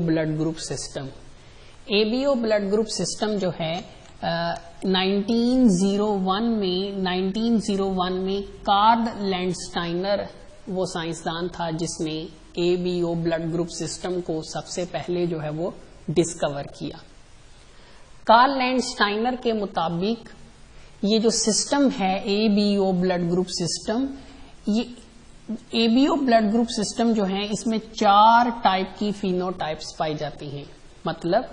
Blood group system. ABO blood group system जो है 1901 में कार्ल लैंडस्टाइनर वो साइंसदान था जिसने एबीओ ब्लड ग्रुप सिस्टम को सबसे पहले जो है वो डिस्कवर किया। कार्ल लैंडस्टाइनर के मुताबिक ये जो सिस्टम है एबीओ ब्लड ग्रुप सिस्टम, ये एबीओ ब्लड ग्रुप सिस्टम जो है इसमें 4 टाइप की फिनोटाइप्स पाई जाती हैं। मतलब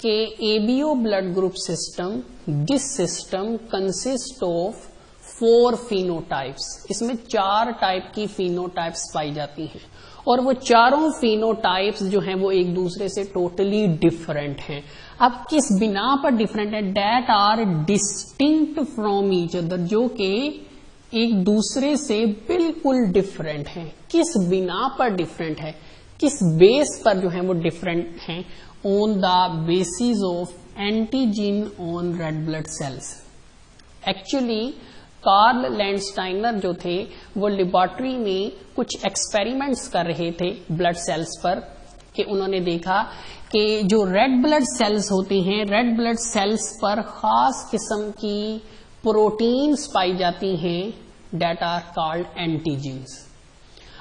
कि ABO blood group system, this system consist of 4 phenotypes. इसमें 4 टाइप की फिनोटाइप्स पाई जाती हैं और वो चारों फिनोटाइप्स जो हैं वो एक दूसरे से टोटली डिफरेंट हैं। अब किस बिना पर डिफरेंट है? That are distinct from each other, जो कि एक दूसरे से बिल्कुल डिफरेंट है। किस बिना पर डिफरेंट है, किस बेस पर जो है वो डिफरेंट है? On the basis of antigen on red blood cells. Actually Karl Landsteiner जो थे वो लेबोरेटरी में कुछ एक्सपेरिमेंट्स कर रहे थे ब्लड सेल्स पर, कि उन्होंने देखा कि जो रेड ब्लड सेल्स होती हैं, रेड ब्लड सेल्स पर खास किस्म की प्रोटीन्स पाई जाती हैं, डेट आर कॉल्ड एंटीजीन्स।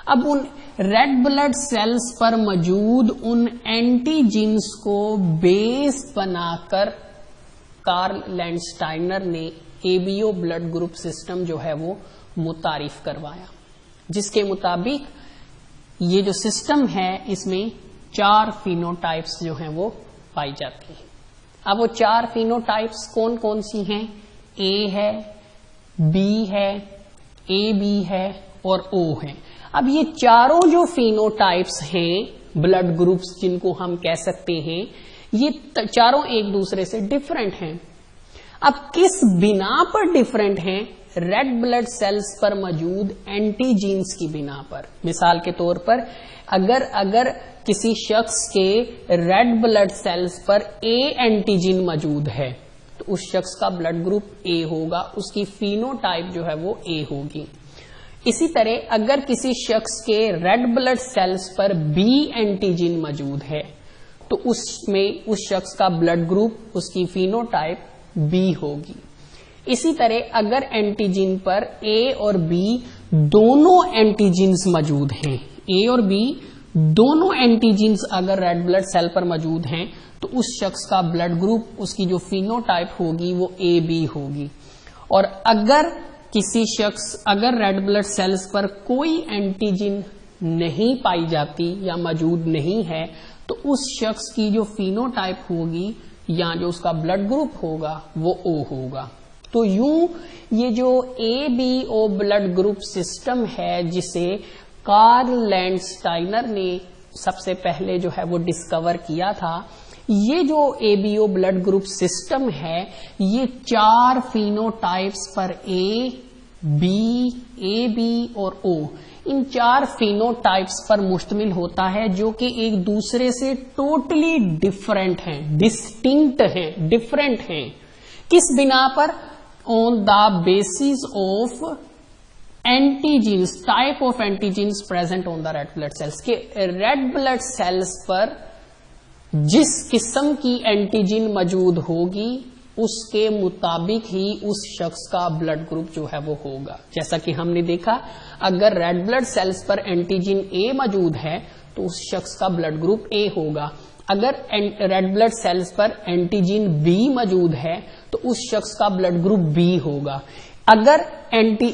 अब उन रेड ब्लड सेल्स पर मौजूद उन एंटीजीन्स को बेस बनाकर कार्ल लैंडस्टाइनर ने एबीओ ब्लड ग्रुप सिस्टम जो है वो मुतारिफ करवाया, जिसके मुताबिक ये जो सिस्टम है इसमें 4 फिनोटाइप्स जो हैं वो पाई जाती हैं। अब वो 4 फिनोटाइप्स कौन कौन सी हैं? ए है, बी है, ए बी है और ओ है। अब ये चारों जो फिनोटाइप्स हैं ब्लड ग्रुप्स जिनको हम कह सकते हैं, ये चारों एक दूसरे से डिफरेंट हैं। अब किस बिना पर डिफरेंट हैं? रेड ब्लड सेल्स पर मौजूद एंटीजीन्स की बिना पर। मिसाल के तौर पर अगर किसी शख्स के रेड ब्लड सेल्स पर ए एंटीजीन मौजूद है तो उस शख्स का ब्लड ग्रुप ए होगा, उसकी फिनोटाइप जो है वो ए होगी। इसी तरह अगर किसी शख्स के रेड ब्लड सेल्स पर बी एंटीजीन मौजूद है तो उसमें उस शख्स का ब्लड ग्रुप, उसकी फिनोटाइप बी होगी। इसी तरह अगर एंटीजीन पर ए और बी दोनों एंटीजीन्स मौजूद हैं, ए और बी दोनों एंटीजीन्स अगर रेड ब्लड सेल पर मौजूद हैं तो उस शख्स का ब्लड ग्रुप, उसकी जो फिनोटाइप होगी वो ए बी होगी। और अगर किसी शख्स अगर रेड ब्लड सेल्स पर कोई एंटीजन नहीं पाई जाती या मौजूद नहीं है तो उस शख्स की जो फिनोटाइप होगी या जो उसका ब्लड ग्रुप होगा वो ओ होगा। तो यूं ये जो एबीओ ब्लड ग्रुप सिस्टम है जिसे कार्ल लैंडस्टाइनर ने सबसे पहले जो है वो डिस्कवर किया था, ये जो एबीओ ब्लड ग्रुप सिस्टम है ये 4 फिनोटाइप्स पर ए बी और ओ, इन 4 फिनोटाइप्स पर मुश्तमिल होता है जो कि एक दूसरे से टोटली डिफरेंट हैं, डिस्टिंक्ट हैं, डिफरेंट हैं। किस बिना पर? On the basis of antigens, type of antigens present on the red blood cells. के रेड ब्लड सेल्स पर जिस किस्म की एंटीजन मौजूद होगी उसके मुताबिक ही उस शख्स का ब्लड ग्रुप जो है वो होगा। जैसा कि हमने देखा अगर रेड ब्लड सेल्स पर एंटीजन ए मौजूद है तो उस शख्स का ब्लड ग्रुप ए होगा। अगर रेड ब्लड सेल्स पर एंटीजन बी मौजूद है तो उस शख्स का ब्लड ग्रुप बी होगा। अगर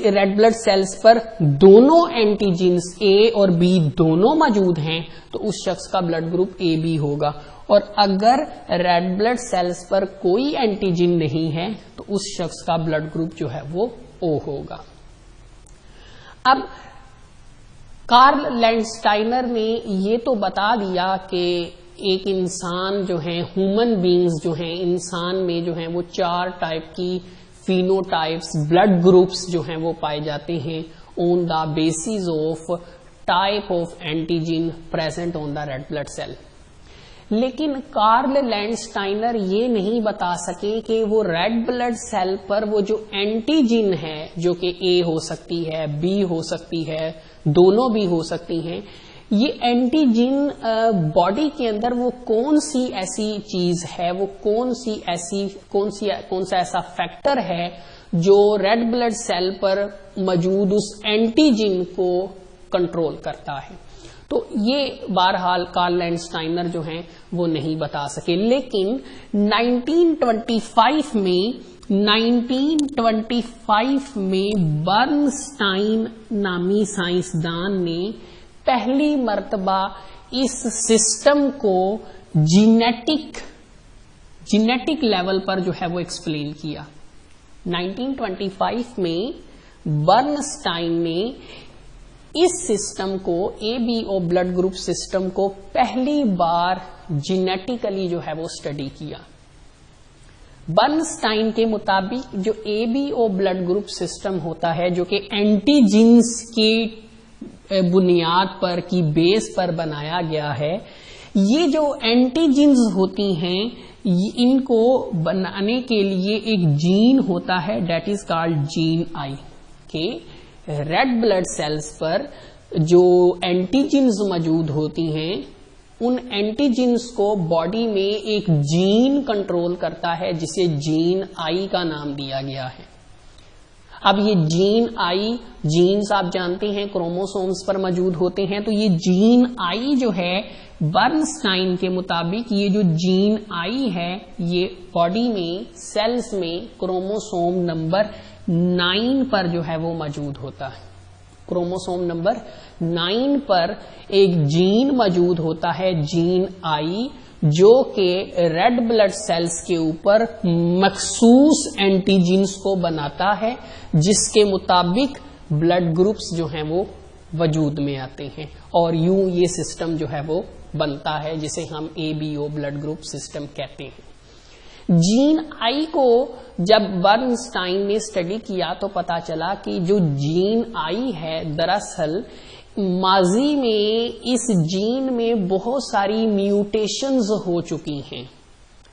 रेड ब्लड सेल्स पर दोनों एंटीजीन्स ए और बी दोनों मौजूद हैं तो उस शख्स का ब्लड ग्रुप ए बी होगा। और अगर रेड ब्लड सेल्स पर कोई एंटीजीन नहीं है तो उस शख्स का ब्लड ग्रुप जो है वो ओ होगा। अब कार्ल लैंडस्टाइनर ने ये तो बता दिया कि एक इंसान जो है, ह्यूमन बीइंग्स जो हैं, इंसान में जो है वो 4 टाइप की फिनोटाइप्स, ब्लड ग्रुप्स जो हैं वो पाए जाते हैं on the basis of type of antigen present on the red blood cell. लेकिन कार्ल लैंडस्टाइनर ये नहीं बता सके कि वो रेड ब्लड सेल पर वो जो एंटीजन है, जो कि ए हो सकती है, बी हो सकती है, दोनों भी हो सकती हैं, ये एंटीजन बॉडी के अंदर वो कौन सी ऐसी चीज है, वो कौन सा ऐसा फैक्टर है जो रेड ब्लड सेल पर मौजूद उस एंटीजन को कंट्रोल करता है। तो ये बहरहाल कार्ल लैंडस्टाइनर जो हैं वो नहीं बता सके, लेकिन 1925 में बर्नस्टाइन नामी साइंसदान ने पहली मर्तबा इस सिस्टम को जीनेटिक लेवल पर जो है वो एक्सप्लेन किया। 1925 में बर्नस्टाइन ने इस सिस्टम को, ABO ब्लड ग्रुप सिस्टम को पहली बार जेनेटिकली जो है वो स्टडी किया। बर्नस्टाइन के मुताबिक जो ABO ब्लड ग्रुप सिस्टम होता है, जो कि एंटीजीन्स की बुनियाद पर की बेस पर बनाया गया है, ये जो एंटीजीन्स होती हैं इनको बनाने के लिए एक जीन होता है, that is called gene I. के रेड ब्लड सेल्स पर जो एंटीजीन्स मौजूद होती हैं, उन एंटीजीन्स को बॉडी में एक जीन कंट्रोल करता है जिसे जीन आई का नाम दिया गया है। अब ये जीन आई, जीन्स आप जानते हैं क्रोमोसोम्स पर मौजूद होते हैं, तो ये जीन आई जो है बर्नस्टाइन के मुताबिक ये जो जीन आई है ये बॉडी में सेल्स में क्रोमोसोम नंबर 9 पर जो है वो मौजूद होता है। क्रोमोसोम नंबर 9 पर एक जीन मौजूद होता है, जीन आई, जो कि रेड ब्लड सेल्स के ऊपर मखसूस एंटीजीन्स को बनाता है, जिसके मुताबिक ब्लड ग्रुप्स जो हैं वो वजूद में आते हैं और यूं ये सिस्टम जो है वो बनता है जिसे हम ABO ब्लड ग्रुप सिस्टम कहते हैं। जीन आई को जब बर्नस्टाइन ने स्टडी किया तो पता चला कि जो जीन आई है दरअसल माजी में इस जीन में बहुत सारी म्यूटेशंस हो चुकी हैं,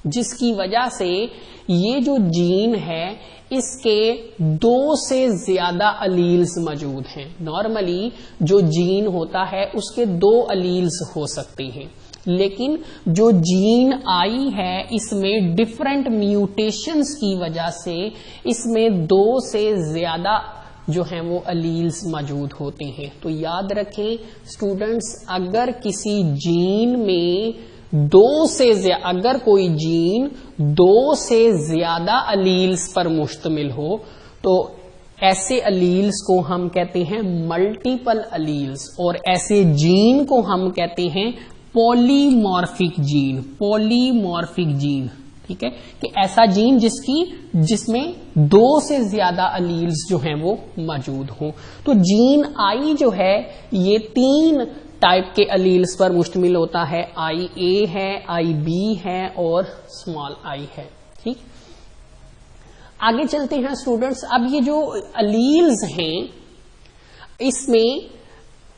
जिसकी वजह से ये जो जीन है इसके 2 से ज्यादा अलील्स मौजूद हैं। नॉर्मली जो जीन होता है उसके 2 अलील्स हो सकते हैं, लेकिन जो जीन आई है इसमें डिफरेंट म्यूटेशंस की वजह से इसमें 2 से ज्यादा जो हैं वो अलील्स मौजूद होते हैं। तो याद रखें स्टूडेंट्स, अगर किसी जीन में अगर कोई जीन 2 से ज्यादा अलील्स पर मुश्तमिल हो तो ऐसे अलील्स को हम कहते हैं मल्टीपल अलील्स, और ऐसे जीन को हम कहते हैं पॉलीमॉर्फिक जीन। ठीक है, कि ऐसा जीन जिसमें 2 से ज्यादा अलील्स जो हैं वो मौजूद हों। तो जीन आई जो है ये 3 टाइप के अलील्स पर मुश्तमिल होता है, IA है, IB है और स्मॉल आई है। ठीक, आगे चलते हैं स्टूडेंट्स। अब ये जो अलील्स हैं इसमें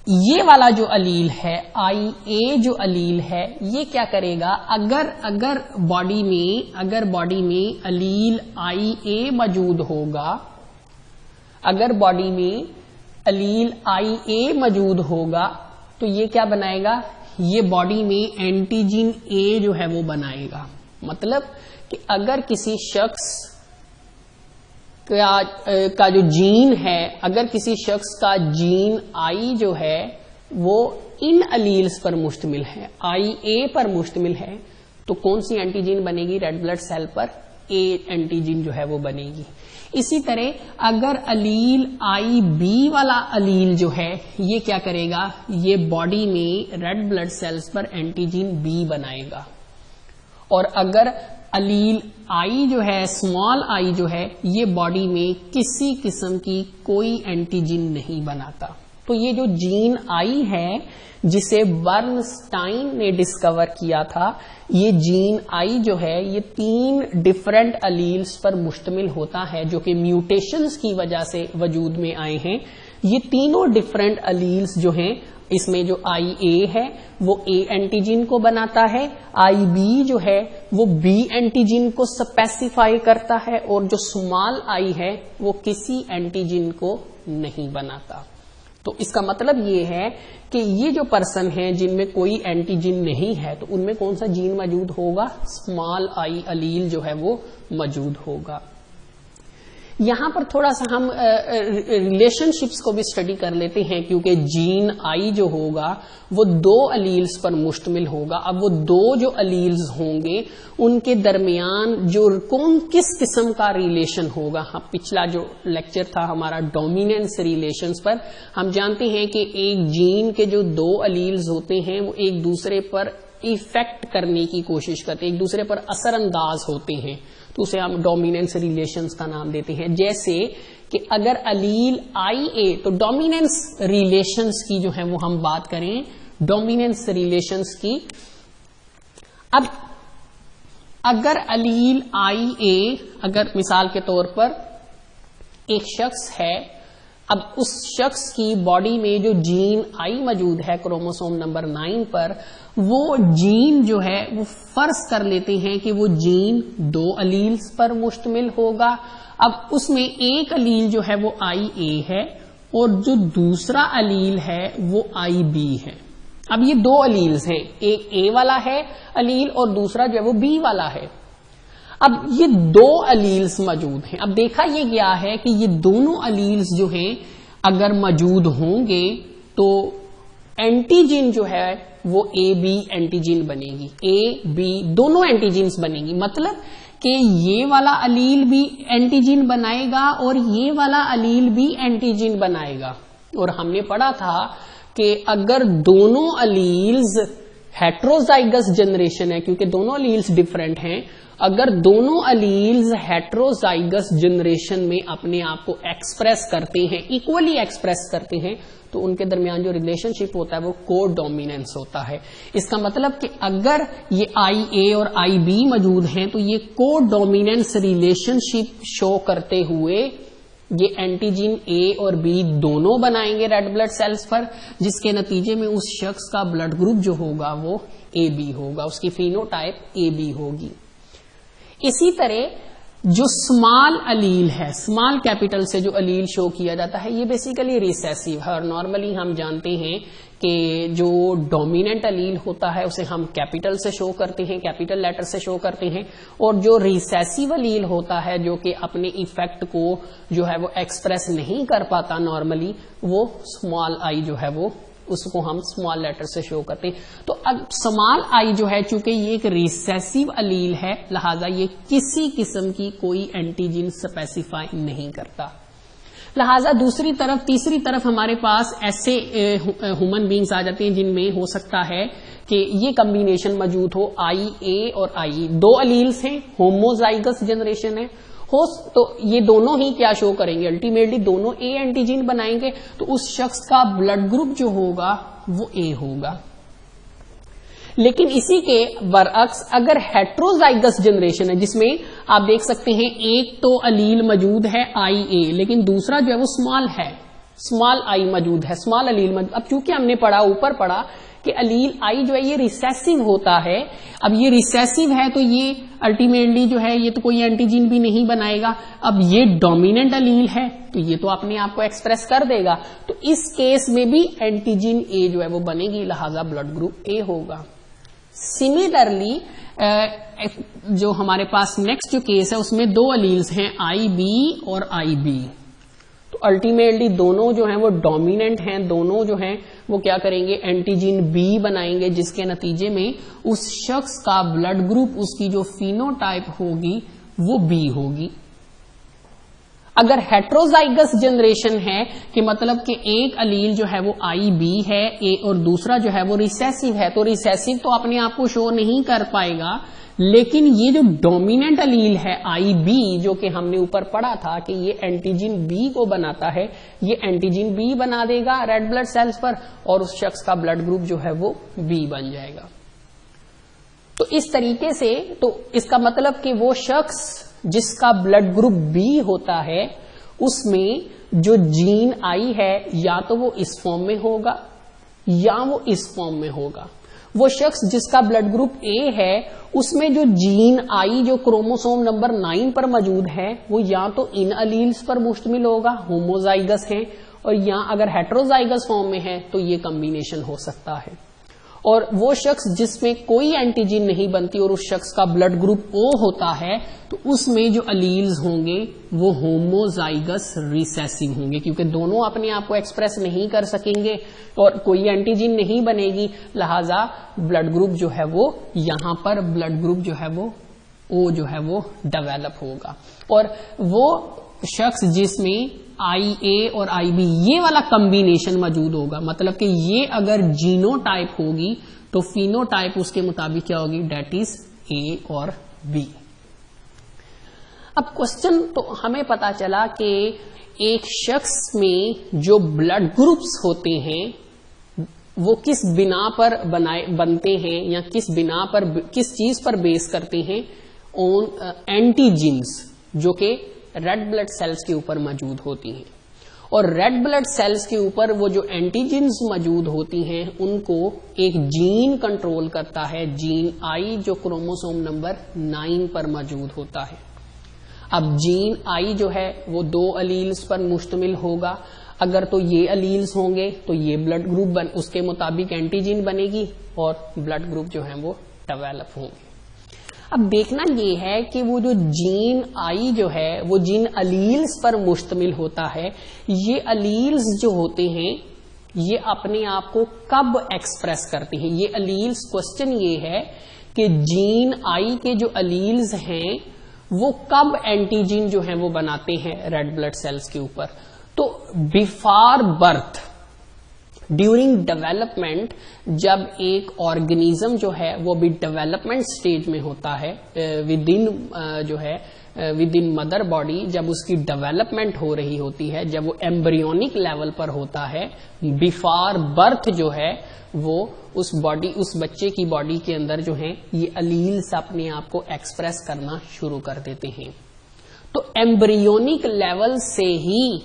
ये वाला जो अलील है IA जो अलील है ये क्या करेगा, अगर बॉडी में अलील IA मौजूद होगा, अगर बॉडी में अलील IA मौजूद होगा तो ये क्या बनाएगा, ये बॉडी में एंटीजीन A जो है वो बनाएगा। मतलब कि अगर किसी शख्स का जो जीन है, अगर किसी शख्स का जीन आई जो है वो इन अलील्स पर मुश्तमिल है, IA पर मुश्तमिल है, तो कौन सी एंटीजीन बनेगी, रेड ब्लड सेल पर A एंटीजीन जो है वो बनेगी। इसी तरह अगर अलील IB वाला अलील जो है ये क्या करेगा, ये बॉडी में रेड ब्लड सेल्स पर एंटीजीन B बनाएगा। और अगर अलील I जो है, स्मॉल I जो है, ये बॉडी में किसी किस्म की कोई एंटीजीन नहीं बनाता। तो ये जो जीन आई है जिसे बर्नस्टाइन ने डिस्कवर किया था, ये जीन आई जो है ये 3 डिफरेंट अलील्स पर मुश्तमिल होता है जो कि म्यूटेशंस की वजह से वजूद में आए हैं। ये तीनों डिफरेंट अलील्स जो हैं, इसमें जो IA है वो A एंटीजीन को बनाता है, IB जो है वो B एंटीजीन को स्पेसिफाई करता है, और जो स्मॉल I है वो किसी एंटीजीन को नहीं बनाता। तो इसका मतलब ये है कि ये जो पर्सन है जिनमें कोई एंटीजीन नहीं है, तो उनमें कौन सा जीन मौजूद होगा, स्मॉल आई अलील जो है वो मौजूद होगा। यहां पर थोड़ा सा हम रिलेशनशिप्स को भी स्टडी कर लेते हैं, क्योंकि जीन आई जो होगा वो दो अलील्स पर मुश्तमिल होगा। अब वो दो जो अलील्स होंगे उनके दरमियान जो किस किस्म का रिलेशन होगा। हाँ, पिछला जो लेक्चर था हमारा डोमिनेंस रिलेशंस पर, हम जानते हैं कि एक जीन के जो दो अलील्स होते हैं वो एक दूसरे पर इफेक्ट करने की कोशिश करते हैं, एक दूसरे पर असरअंदाज होते हैं, तो उसे हम डोमिनेंस रिलेशंस का नाम देते हैं। जैसे कि अगर अलील आई ए, तो डोमिनेंस रिलेशंस की जो है वो हम बात करें, डोमिनेंस रिलेशंस की। अब अगर अलील आई ए, अगर मिसाल के तौर पर एक शख्स है, अब उस शख्स की बॉडी में जो जीन आई मौजूद है क्रोमोसोम नंबर 9 पर, वो जीन जो है वो फर्ज कर लेते हैं कि वो जीन दो अलील्स पर मुश्तमिल होगा। अब उसमें एक अलील जो है वो आई ए है और जो दूसरा अलील है वो आई बी है। अब ये दो अलील्स हैं, एक ए वाला है अलील और दूसरा जो है वो बी वाला है। अब ये दो अलील्स मौजूद हैं। अब देखा ये गया है कि ये दोनों अलील्स जो हैं अगर मौजूद होंगे तो एंटीजीन जो है वो ए बी एंटीजीन बनेगी, ए बी दोनों एंटीजीन्स बनेगी। मतलब कि ये वाला अलील भी एंटीजीन बनाएगा और ये वाला अलील भी एंटीजीन बनाएगा। और हमने पढ़ा था कि अगर दोनों अलील्स हेट्रोजाइगस जनरेशन है, क्योंकि दोनों अलील्स डिफरेंट हैं, अगर दोनों अलील्स हेट्रोजाइगस जनरेशन में अपने आप को एक्सप्रेस करते हैं, इक्वली एक्सप्रेस करते हैं, तो उनके दरमियान जो रिलेशनशिप होता है वो को डोमिनेंस होता है। इसका मतलब कि अगर ये आई ए और आई बी मौजूद हैं तो ये को डोमिनेंस रिलेशनशिप शो करते हुए ये एंटीजीन ए और बी दोनों बनाएंगे रेड ब्लड सेल्स पर, जिसके नतीजे में उस शख्स का ब्लड ग्रुप जो होगा वो ए बी होगा, उसकी फिनोटाइप ए बी होगी। इसी तरह जो स्मॉल अलील है, स्मॉल कैपिटल से जो अलील शो किया जाता है, ये बेसिकली रिसेसिव है। और नॉर्मली हम जानते हैं कि जो डोमिनेंट अलील होता है उसे हम कैपिटल से शो करते हैं, कैपिटल लेटर से शो करते हैं, और जो रिसेसिव अलील होता है जो कि अपने इफेक्ट को जो है वो एक्सप्रेस नहीं कर पाता नॉर्मली, वो स्मॉल आई जो है वो उसको हम स्मॉल लेटर से शो करते हैं। तो अब स्मॉल आई जो है चूंकि ये एक रिसेसिव अलील है, लिहाजा ये किसी किस्म की कोई एंटीजीन स्पेसिफाई नहीं करता। लिहाजा दूसरी तरफ तीसरी तरफ हमारे पास ऐसे ह्यूमन बींग्स आ जाते हैं जिनमें हो सकता है कि ये कॉम्बिनेशन मौजूद हो, आई ए और आई, दो अलील्स हैं, होमोजाइगस जनरेशन है, तो ये दोनों ही क्या शो करेंगे, अल्टीमेटली दोनों ए एंटीजीन बनाएंगे, तो उस शख्स का ब्लड ग्रुप जो होगा वो ए होगा। लेकिन इसी के बरअक्स अगर हेट्रोजाइगस जनरेशन है, जिसमें आप देख सकते हैं एक तो अलील मौजूद है आई ए, लेकिन दूसरा जो है वो स्मॉल है, स्मॉल आई मौजूद है, स्मॉल अलील मौजूद। अब चूंकि हमने ऊपर पढ़ा कि अलील आई जो है ये रिसेसिव होता है, अब ये रिसेसिव है तो ये अल्टीमेटली जो है ये तो कोई एंटीजीन भी नहीं बनाएगा। अब ये डोमिनेंट अलील है तो ये तो अपने आप को एक्सप्रेस कर देगा, तो इस केस में भी एंटीजीन ए जो है वो बनेगी, लिहाजा ब्लड ग्रुप ए होगा। सिमिलरली जो हमारे पास नेक्स्ट जो केस है उसमें दो अलील्स हैं आई बी और आई बी, तो अल्टीमेटली दोनों जो हैं वो डोमिनेंट हैं, दोनों जो हैं वो क्या करेंगे, एंटीजीन बी बनाएंगे, जिसके नतीजे में उस शख्स का ब्लड ग्रुप, उसकी जो फिनोटाइप होगी वो बी होगी। अगर हेट्रोजाइगस जनरेशन है कि मतलब कि एक अलील जो है वो आई बी है ए और दूसरा जो है वो रिसेसिव है, तो रिसेसिव तो अपने आप को शो नहीं कर पाएगा, लेकिन ये जो डोमिनेंट अलील है आई बी, जो कि हमने ऊपर पढ़ा था कि ये एंटीजीन बी को बनाता है, ये एंटीजीन बी बना देगा रेड ब्लड सेल्स पर और उस शख्स का ब्लड ग्रुप जो है वो बी बन जाएगा। तो इस तरीके से, तो इसका मतलब कि वो शख्स जिसका ब्लड ग्रुप बी होता है उसमें जो जीन आई है या तो वो इस फॉर्म में होगा या वो इस फॉर्म में होगा। वो शख्स जिसका ब्लड ग्रुप ए है उसमें जो जीन आई जो क्रोमोसोम नंबर 9 पर मौजूद है वो या तो इन अलील्स पर मुश्तमिल होगा, होमोजाइगस हैं, और यहाँ अगर हेटेरोजाइगस फॉर्म में है तो ये कॉम्बिनेशन हो सकता है। और वो शख्स जिसमें कोई एंटीजन नहीं बनती और उस शख्स का ब्लड ग्रुप O होता है तो उसमें जो अलील्स होंगे वो होमोजाइगस रिसेसिव होंगे, क्योंकि दोनों अपने आप को एक्सप्रेस नहीं कर सकेंगे और कोई एंटीजन नहीं बनेगी, लिहाजा ब्लड ग्रुप जो है वो यहां पर ब्लड ग्रुप जो है वो O जो है वो डेवलप होगा। और वो शख्स जिसमें IA और IB ये वाला कॉम्बिनेशन मौजूद होगा, मतलब कि ये अगर जीनोटाइप होगी तो फिनोटाइप उसके मुताबिक क्या होगी, डेट इज A और B। अब क्वेश्चन तो हमें पता चला कि एक शख्स में जो ब्लड ग्रुप्स होते हैं वो किस बिना पर बनते हैं या किस बिना पर किस चीज पर बेस करते हैं, ऑन एंटीजीन्स जो कि रेड ब्लड सेल्स के ऊपर मौजूद होती हैं। और रेड ब्लड सेल्स के ऊपर वो जो एंटीजेंस मौजूद होती हैं उनको एक जीन कंट्रोल करता है, जीन I जो क्रोमोसोम नंबर 9 पर मौजूद होता है। अब जीन I जो है वो 2 अलील्स पर मुश्तमिल होगा, अगर तो ये अलील्स होंगे तो ये ब्लड ग्रुप उसके मुताबिक एंटीजन बनेगी और ब्लड ग्रुप जो है वो डेवलप होंगे। अब देखना ये है कि वो जो जीन I जो है वो जिन अलील्स पर मुश्तमिल होता है, ये अलील्स जो होते हैं ये अपने आप को कब एक्सप्रेस करते हैं। ये अलील्स, क्वेश्चन ये है कि जीन I के जो अलील्स हैं वो कब एंटीजन जो है वो बनाते हैं रेड ब्लड सेल्स के ऊपर। तो बिफोर बर्थ, ड्यूरिंग डेवलपमेंट, जब एक ऑर्गेनिज्म जो है वो भी डेवलपमेंट स्टेज में होता है विद इन मदर बॉडी, जब उसकी डेवलपमेंट हो रही होती है, जब वो एम्ब्रियोनिक लेवल पर होता है, बिफोर बर्थ जो है वो उस बच्चे की बॉडी के अंदर जो है ये अलील्स अपने आप को एक्सप्रेस करना शुरू कर देते हैं। तो एम्ब्रियोनिक लेवल से ही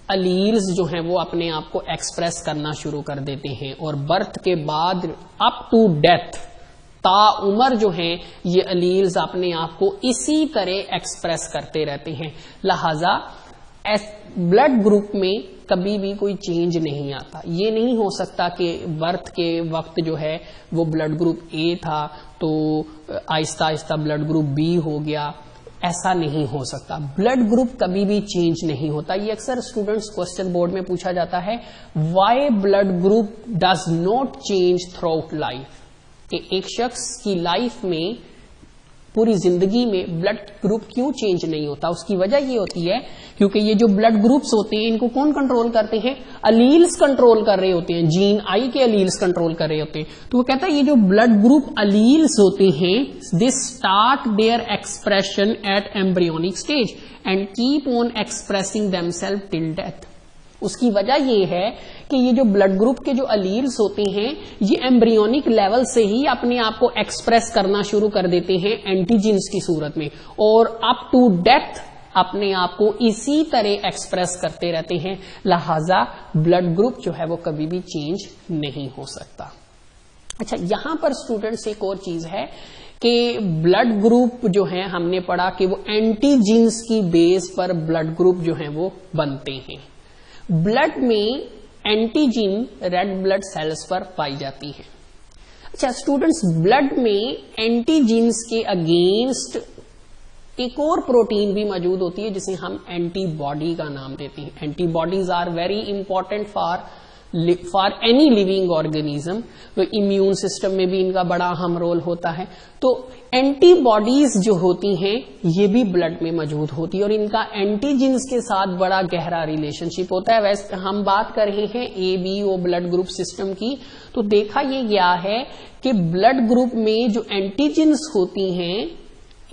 अलील्स जो हैं वो अपने आप को एक्सप्रेस करना शुरू कर देते हैं और बर्थ के बाद अप टू डेथ ताउमर जो हैं ये अलील्स अपने आप को इसी तरह एक्सप्रेस करते रहते हैं। लिहाजा ब्लड ग्रुप में कभी भी कोई चेंज नहीं आता। ये नहीं हो सकता कि बर्थ के वक्त जो है वो ब्लड ग्रुप A था तो Aahista Aahista blood group B हो गया, ऐसा नहीं हो सकता। ब्लड ग्रुप कभी भी चेंज नहीं होता। ये अक्सर स्टूडेंट्स क्वेश्चन बोर्ड में पूछा जाता है, why blood group does not change through out life, कि एक शख्स की लाइफ में पूरी जिंदगी में ब्लड ग्रुप क्यों चेंज नहीं होता। उसकी वजह ये होती है क्योंकि ये जो ब्लड ग्रुप्स होते हैं इनको कौन कंट्रोल करते हैं, अलील्स कंट्रोल कर रहे होते हैं, जीन I के अलील्स कंट्रोल कर रहे होते हैं। तो वो कहता है ये जो ब्लड ग्रुप अलील्स होते हैं they start their expression at embryonic stage and keep on expressing themselves till death. उसकी वजह ये है कि ये जो ब्लड ग्रुप के जो अलील्स होते हैं ये एम्ब्रियोनिक लेवल से ही अपने आप को एक्सप्रेस करना शुरू कर देते हैं एंटीजेंस की सूरत में और अप टू डेथ अपने आप को इसी तरह एक्सप्रेस करते रहते हैं। लिहाजा ब्लड ग्रुप जो है वो कभी भी चेंज नहीं हो सकता। अच्छा, यहां पर स्टूडेंट्स एक और चीज है कि ब्लड ग्रुप जो है हमने पढ़ा कि वो एंटीजेंस की बेस पर ब्लड ग्रुप जो है वो बनते हैं। ब्लड में एंटीजन रेड ब्लड सेल्स पर पाई जाती है। अच्छा स्टूडेंट्स, ब्लड में एंटीजेंस के अगेंस्ट एक और प्रोटीन भी मौजूद होती है जिसे हम एंटीबॉडी का नाम देते हैं। Antibodies are very important for any living organism. तो इम्यून सिस्टम में भी इनका बड़ा अहम रोल होता है। तो एंटीबॉडीज जो होती हैं ये भी ब्लड में मौजूद होती है और इनका एंटीजेंस के साथ बड़ा गहरा रिलेशनशिप होता है। वैसे हम बात कर रहे हैं ABO ब्लड ग्रुप सिस्टम की, तो देखा ये गया है कि ब्लड ग्रुप में जो एंटीजेंस होती हैं,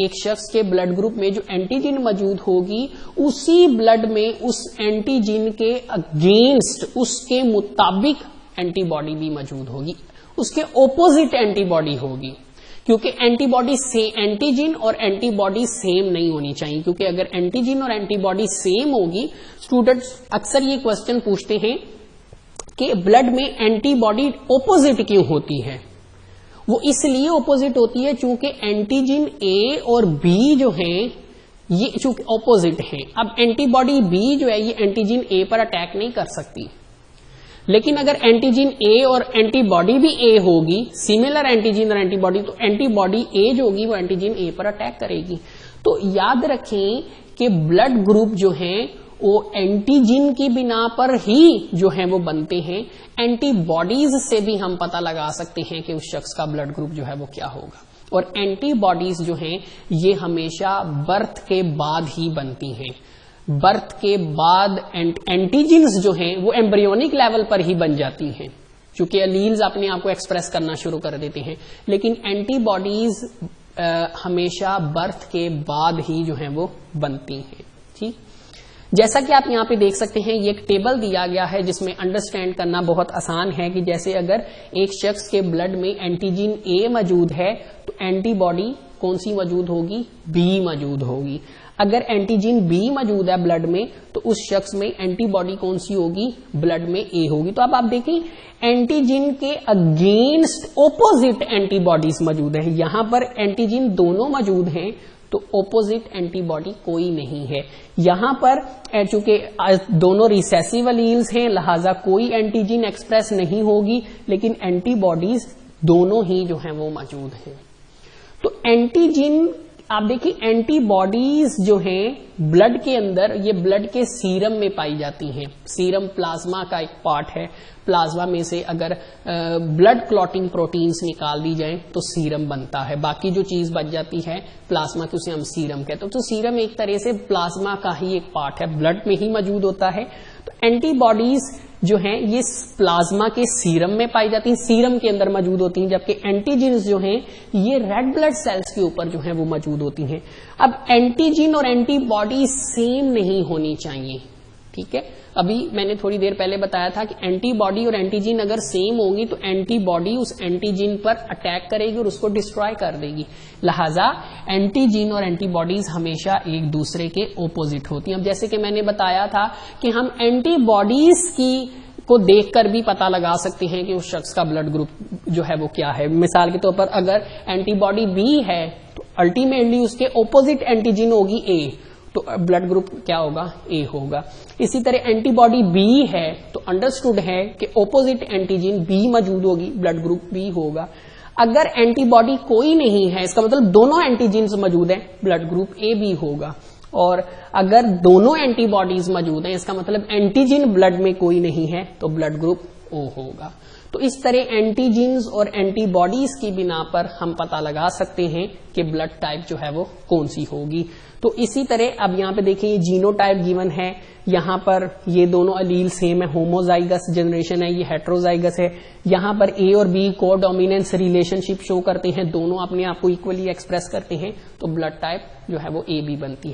एक शख्स के ब्लड ग्रुप में जो एंटीजन मौजूद होगी उसी ब्लड में उस एंटीजन के अगेंस्ट उसके मुताबिक एंटीबॉडी भी मौजूद होगी, उसके ओपोजिट एंटीबॉडी होगी। क्योंकि एंटीबॉडी से एंटीजन और एंटीबॉडी सेम नहीं होनी चाहिए, क्योंकि अगर एंटीजन और एंटीबॉडी सेम होगी, स्टूडेंट्स अक्सर ये क्वेश्चन पूछते हैं कि ब्लड में एंटीबॉडी ओपोजिट क्यों होती है। वो इसलिए ओपोजिट होती है क्योंकि एंटीजन A और B जो हैं ये चूंकि ऑपोजिट है। अब एंटीबॉडी बी जो है ये एंटीजन ए पर अटैक नहीं कर सकती, लेकिन अगर एंटीजन ए और एंटीबॉडी भी ए होगी, सिमिलर एंटीजन और एंटीबॉडी, तो एंटीबॉडी ए जो होगी वो एंटीजन ए पर अटैक करेगी। तो याद रखें कि ब्लड ग्रुप जो है वो एंटीजन की बिना पर ही जो है वो बनते हैं। एंटीबॉडीज से भी हम पता लगा सकते हैं कि उस शख्स का ब्लड ग्रुप जो है वो क्या होगा। और एंटीबॉडीज जो हैं ये हमेशा बर्थ के बाद ही बनती हैं। बर्थ के बाद एंटीजेंस जो हैं वो एम्ब्रियोनिक लेवल पर ही बन जाती हैं, क्योंकि एलील्स अपने आप को एक्सप्रेस करना शुरू कर देते हैं। लेकिन एंटीबॉडीज हमेशा बर्थ के बाद ही जो है वो बनती हैं। ठीक, जैसा कि आप यहाँ पे देख सकते हैं, ये एक टेबल दिया गया है जिसमें अंडरस्टैंड करना बहुत आसान है कि जैसे अगर एक शख्स के ब्लड में एंटीजन ए मौजूद है तो एंटीबॉडी कौन सी मौजूद होगी? बी मौजूद होगी। अगर एंटीजन बी मौजूद है ब्लड में तो उस शख्स में एंटीबॉडी कौन सी होगी? ब्लड में ए होगी। तो अब आप देखें एंटीजन के अगेंस्ट ऑपोजिट एंटीबॉडीज मौजूद है। यहां पर एंटीजन दोनों मौजूद हैं तो ऑपोजिट एंटीबॉडी कोई नहीं है। यहां पर चूंकि दोनों रिसेसिव एलील्स हैं लिहाजा कोई एंटीजन एक्सप्रेस नहीं होगी, लेकिन एंटीबॉडीज दोनों ही जो हैं वो मौजूद हैं। तो एंटीजन आप देखिए, एंटीबॉडीज जो हैं ब्लड के अंदर, ये ब्लड के सीरम में पाई जाती हैं। सीरम प्लाज्मा का एक पार्ट है। प्लाज्मा में से अगर ब्लड क्लॉटिंग प्रोटीन्स निकाल दी जाए तो सीरम बनता है। बाकी जो चीज बच जाती है प्लाज्मा की उसे हम सीरम कहते हैं। तो सीरम एक तरह से प्लाज्मा का ही एक पार्ट है, ब्लड में ही मौजूद होता है। तो एंटीबॉडीज जो हैं ये प्लाज्मा के सीरम में पाई जाती हैं, सीरम के अंदर मौजूद होती हैं, जबकि एंटीजेंस जो हैं ये रेड ब्लड सेल्स के ऊपर जो है वो मौजूद होती हैं। अब एंटीजन और एंटीबॉडी सेम नहीं होनी चाहिए। ठीक है, अभी मैंने थोड़ी देर पहले बताया था कि एंटीबॉडी और एंटीजन अगर सेम होंगी तो एंटीबॉडी उस एंटीजन पर अटैक करेगी और उसको डिस्ट्रॉय कर देगी। लिहाजा एंटीजन और एंटीबॉडीज हमेशा एक दूसरे के ऑपोजिट होती हैं। अब जैसे कि मैंने बताया था कि हम एंटीबॉडीज को देखकर भी पता लगा सकते हैं कि उस शख्स का ब्लड ग्रुप जो है वो क्या है। मिसाल के तौर पर अगर एंटीबॉडी बी है तो अल्टीमेटली उसके ऑपोजिट एंटीजन होगी ए, तो ब्लड ग्रुप क्या होगा? ए होगा। इसी तरह एंटीबॉडी बी है तो अंडरस्टूड है कि ऑपोजिट एंटीजन बी मौजूद होगी, ब्लड ग्रुप बी होगा। अगर एंटीबॉडी कोई नहीं है, इसका मतलब दोनों एंटीजन्स मौजूद हैं, ब्लड ग्रुप ए बी होगा। और अगर दोनों एंटीबॉडीज मौजूद हैं, इसका मतलब एंटीजन ब्लड में कोई नहीं है, तो ब्लड ग्रुप ओ होगा। तो इस तरह एंटीजेंस और एंटीबॉडीज की बिना पर हम पता लगा सकते हैं कि ब्लड टाइप जो है वो कौन सी होगी। तो इसी तरह अब यहाँ पे देखिए ये जीनोटाइप गिवन है, यहाँ पर ये दोनों अलील सेम है, होमोजाइगस जनरेशन है, ये हेट्रोजाइगस है। यहाँ पर ए और बी को डोमिनेंस रिलेशनशिप शो करते हैं, दोनों अपने आप को इक्वली एक्सप्रेस करते हैं, तो ब्लड टाइप जो है वो ए बी बनती है।